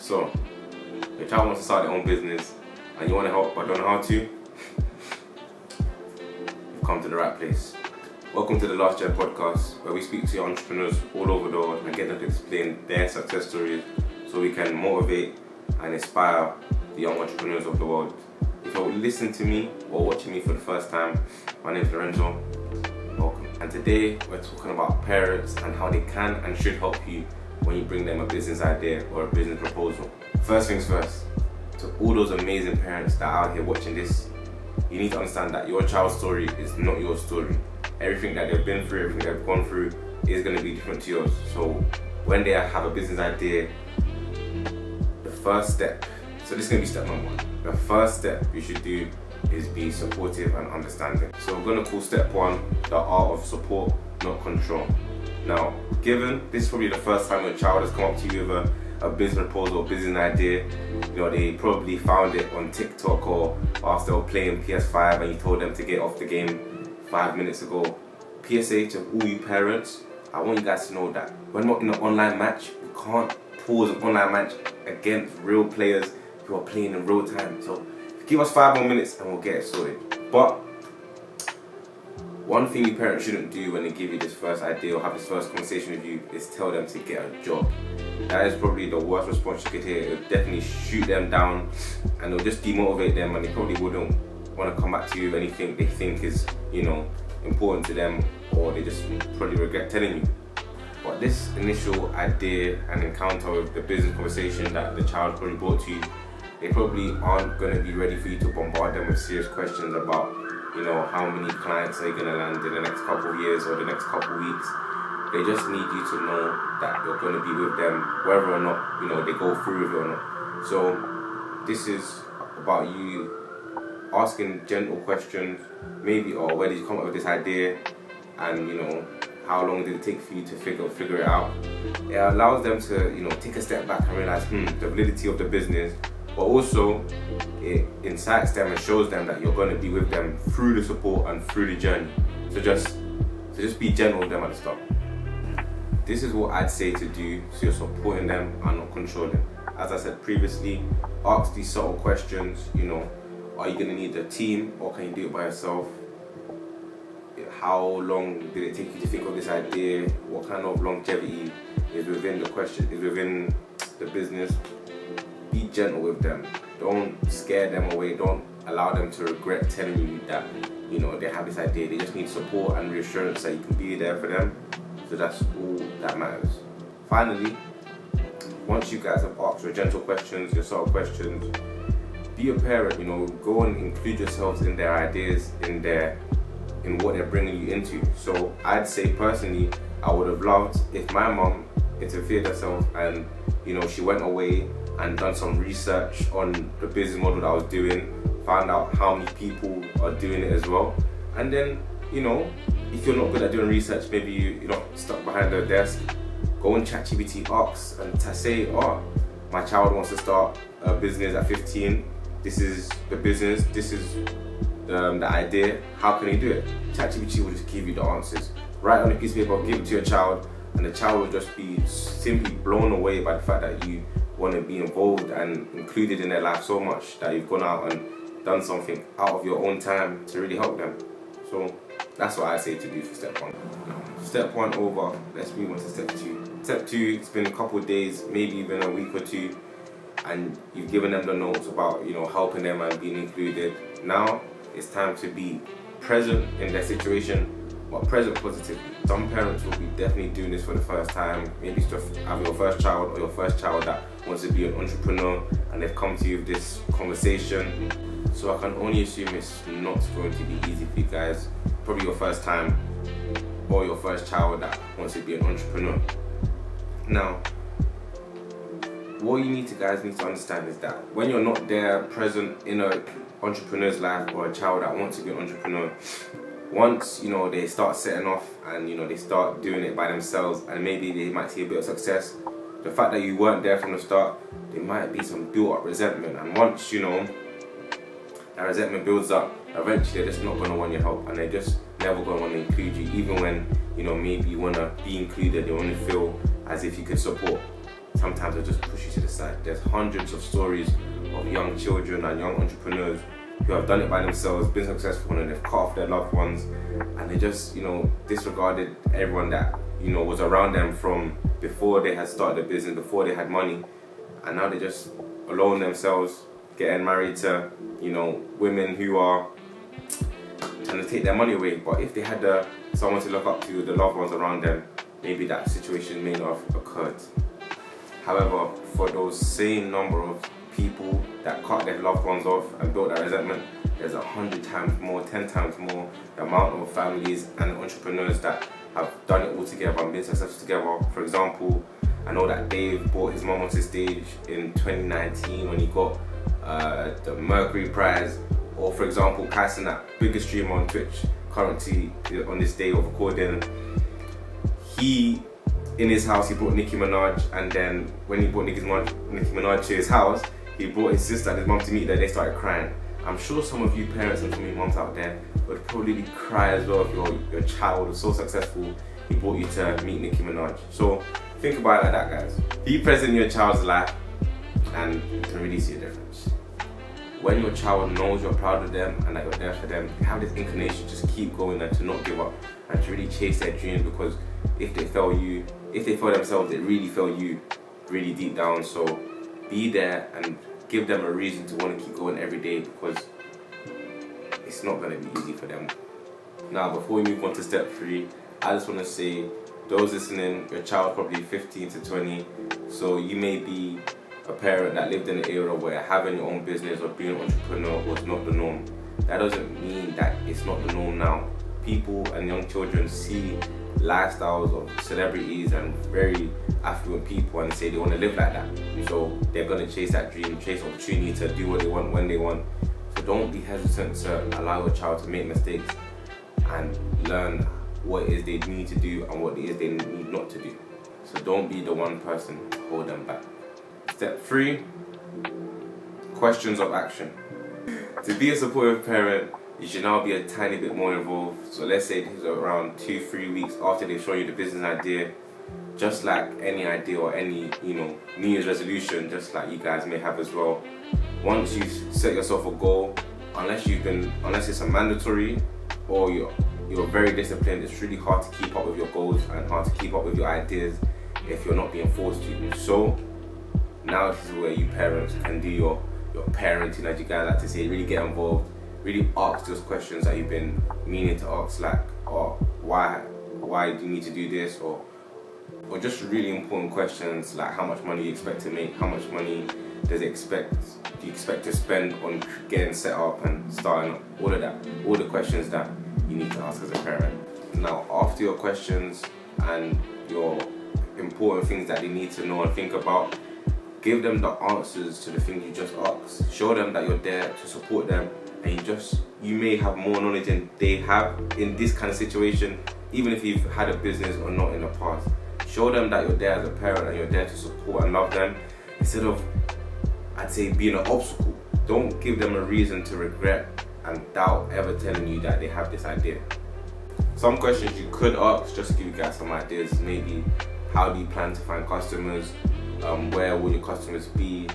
So, your child wants to start their own business and you want to help but don't know how to, you've come to the right place. Welcome to the Last Gen podcast, where we speak to entrepreneurs all over the world and get them to explain their success stories so we can motivate and inspire the young entrepreneurs of the world. If you're listening to me or watching me for the first time, my name is Lorenzo. Welcome. And today we're talking about parents and how they can and should help you when you bring them a business idea or a business proposal. First things first, to all those amazing parents that are out here watching this, you need to understand that your child's story is not your story. Everything that they've been through, everything they've gone through is going to be different to yours. So when they have a business idea, the first step, so this is going to be step number one. The first step you should do is be supportive and understanding. So we're going to call step one the art of support, not control. Now, given this is probably the first time your child has come up to you with a business proposal or business idea, they probably found it on TikTok or whilst they were playing PS5 and you told them to get off the game 5 minutes ago. PSA to all you parents, I want you guys to know that when we're in an online match, we can't pause an online match against real players who are playing in real time. So give us 5 more minutes and we'll get it sorted. But one thing you parents shouldn't do when they give you this first idea or have this first conversation with you is tell them to get a job. That is probably the worst response you could hear. It'll definitely shoot them down and it'll just demotivate them, and they probably wouldn't want to come back to you with anything they think is, important to them, or they just probably regret telling you. But this initial idea and encounter with the business conversation that the child probably brought to you, they probably aren't going to be ready for you to bombard them with serious questions about how many clients are you going to land in the next couple of years or the next couple of weeks. They just need you to know that you're going to be with them whether or not they go through with it or not. So this is about you asking gentle questions, maybe, or where did you come up with this idea, and how long did it take for you to figure it out. It allows them to take a step back and realize the validity of the business, but also it incites them and shows them that you're going to be with them through the support and through the journey. So just be gentle with them at the start. This is what I'd say to do, so you're supporting them and not controlling. As I said previously, ask these subtle questions. Are you going to need a team or can you do it by yourself? How long did it take you to think of this idea? What kind of longevity is within the question, is within the business? Be gentle with them. Don't scare them away. Don't allow them to regret telling you that they have this idea. They just need support and reassurance that you can be there for them. So that's all that matters. Finally, once you guys have asked your gentle questions, your subtle questions, be a parent. Go and include yourselves in their ideas, in what they're bringing you into. So I'd say personally, I would have loved if my mom interfered herself and she went away and done some research on the business model that I was doing, found out how many people are doing it as well, and then if you're not good at doing research, maybe you're not stuck behind the desk, go on ChatGPT, ask and say, my child wants to start a business at 15, this is the business, this is the idea, how can he do it? ChatGPT will just give you the answers. Write on a piece of paper, give it to your child, and the child will just be simply blown away by the fact that you want to be involved and included in their life so much that you've gone out and done something out of your own time to really help them. So that's what I say to do for step one. Step one over, let's move on to step two. Step two, it's been a couple of days, maybe even a week or two, and you've given them the notes about helping them and being included. Now it's time to be present in their situation, but present positively. Some parents will be definitely doing this for the first time. Maybe it's just having your first child or your first child that wants to be an entrepreneur and they've come to you with this conversation. So I can only assume it's not going to be easy for you guys. Probably your first time or your first child that wants to be an entrepreneur. Now, what you need to understand is that when you're not there present in an entrepreneur's life or a child that wants to be an entrepreneur, once they start setting off and they start doing it by themselves and maybe they might see a bit of success, the fact that you weren't there from the start, there might be some built up resentment, and once that resentment builds up, eventually they're just not going to want your help and they're just never going to want to include you, even when maybe you want to be included. They want to feel as if you could support. sometimes they'll just push you to the side. There's hundreds of stories of young children and young entrepreneurs who have done it by themselves, been successful, and they've cut off their loved ones, and they just, disregarded everyone that, was around them from before they had started the business, before they had money, and now they just alone themselves, getting married to, women who are trying to take their money away. But if they had someone to look up to, the loved ones around them, maybe that situation may not have occurred. However, for those same number of people that cut their loved ones off and built that resentment, there's 100 times more, 10 times more the amount of families and entrepreneurs that have done it all together and been successful together. For example, I know that Dave brought his mom onto stage in 2019 when he got the Mercury Prize. Or for example, Kai Cenat, biggest streamer on Twitch currently on this day of recording, he, in his house, he brought Nicki Minaj, and then when he brought Nicki Minaj to his house, he brought his sister and his mom to meet there. They started crying. I'm sure some of you parents and some of you moms out there would probably cry as well if your child was so successful, he brought you to meet Nicki Minaj. So think about it like that, guys. Be present in your child's life and you can really see a difference. When your child knows you're proud of them and that you're there for them, you have this inclination to just keep going and to not give up and to really chase their dreams, because if they fail themselves, they really fail you really deep down. So be there and give them a reason to want to keep going every day, because it's not going to be easy for them. Now, before we move on to step 3, I just want to say, those listening, your child's probably 15 to 20, so you may be a parent that lived in an era where having your own business or being an entrepreneur was not the norm. That doesn't mean that it's not the norm now. People and young children see lifestyles of celebrities and very affluent people and say they want to live like that. So they're going to chase that dream, chase opportunity to do what they want when they want. So don't be hesitant to allow your child to make mistakes and learn what it is they need to do and what it is they need not to do. So don't be the one person to hold them back. Step 3, questions of action. To be a supportive parent, you should now be a tiny bit more involved. So let's say this is around 2-3 weeks after they've shown you the business idea. Just like any idea or any New Year's resolution, just like you guys may have as well. Once you set yourself a goal, unless it's a mandatory or you're very disciplined, it's really hard to keep up with your goals and hard to keep up with your ideas if you're not being forced to. So now this is where you parents can do your parenting, as you guys like to say, really get involved, really ask those questions that you've been meaning to ask, like, why do you need to do this, or just really important questions like how much money you expect to make, how much money do you expect to spend on getting set up and starting up, all of that, all the questions that you need to ask as a parent. Now, after your questions and your important things that they need to know and think about, give them the answers to the things you just asked. Show them that you're there to support them, and you may have more knowledge than they have in this kind of situation, even if you've had a business or not in the past. Show them that you're there as a parent and you're there to support and love them, instead of, I'd say, being an obstacle. Don't give them a reason to regret and doubt ever telling you that they have this idea. Some questions you could ask, just to give you guys some ideas, maybe how do you plan to find customers? Where will your customers be?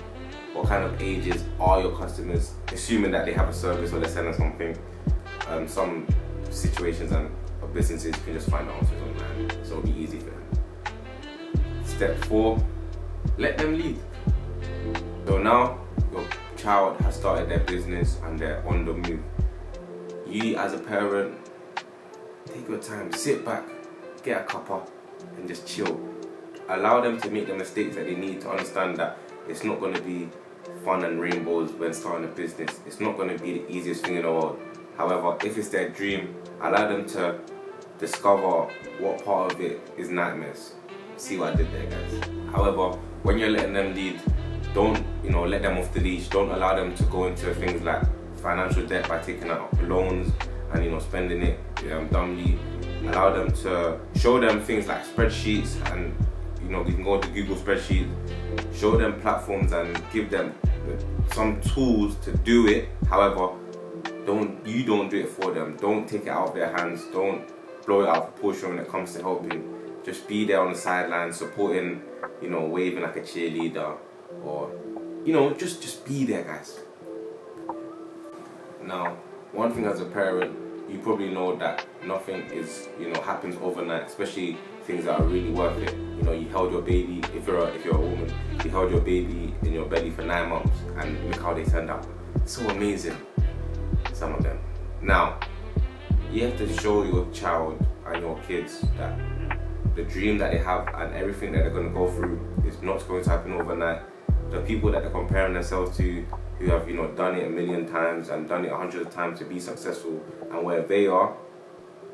What kind of ages are your customers? Assuming that they have a service or they're selling something. Some situations and businesses you can just find the answers online, so it'll be easy for them. Step 4, let them lead. So now your child has started their business and they're on the move. You as a parent, take your time, sit back, get a cuppa and just chill. Allow them to make the mistakes that they need to understand that it's not going to be fun and rainbows when starting a business. It's not going to be the easiest thing in the world. However, if it's their dream, allow them to discover what part of it is nightmares. See what I did there, guys. However, when you're letting them lead, don't let them off the leash. Don't allow them to go into things like financial debt by taking out loans and spending it dumbly. Allow them to show them things like spreadsheets, and you can go into Google spreadsheets. Show them platforms and give them some tools to do it. However, don't do it for them. Don't take it out of their hands. Don't blow it out of proportion when it comes to helping. just be there on the sideline, supporting, waving like a cheerleader, or, just be there, guys. Now, one thing as a parent, you probably know that nothing is, happens overnight, especially things that are really worth it. You held your baby, if you're a woman, you held your baby in your belly for 9 months, and look how they turned out. It's so amazing, some of them. Now, you have to show your child and your kids that the dream that they have and everything that they're going to go through is not going to happen overnight. The people that they're comparing themselves to, who have done it a million times and done it 100 times to be successful, and where they are,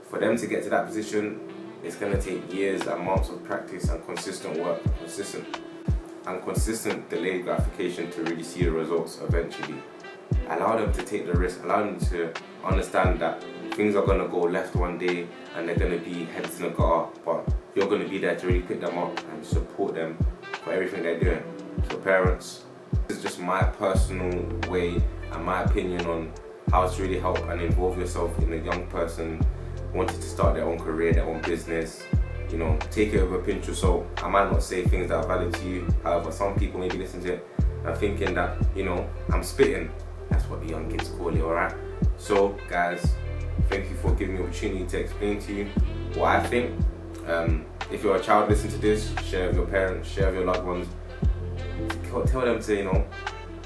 for them to get to that position, it's going to take years and months of practice and consistent work, consistent delayed gratification to really see the results eventually. Allow them to take the risk, allow them to understand that things are going to go left one day and they're going to be heads in the gutter, but you're going to be there to really pick them up and support them for everything they're doing. So parents, this is just my personal way and my opinion on how to really help and involve yourself in a young person wanting to start their own career, their own business. Take it with a pinch of salt. I might not say things that are valid to you, however, some people maybe listen to it and thinking that, I'm spitting. That's what the young kids call it, alright? So, guys, thank you for giving me the opportunity to explain to you what I think. If you're a child, listen to this, share with your parents, share with your loved ones. Tell them to,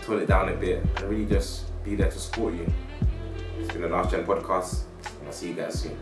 tone it down a bit and really just be there to support you. It's been the Last Gen Podcast, and I'll see you guys soon.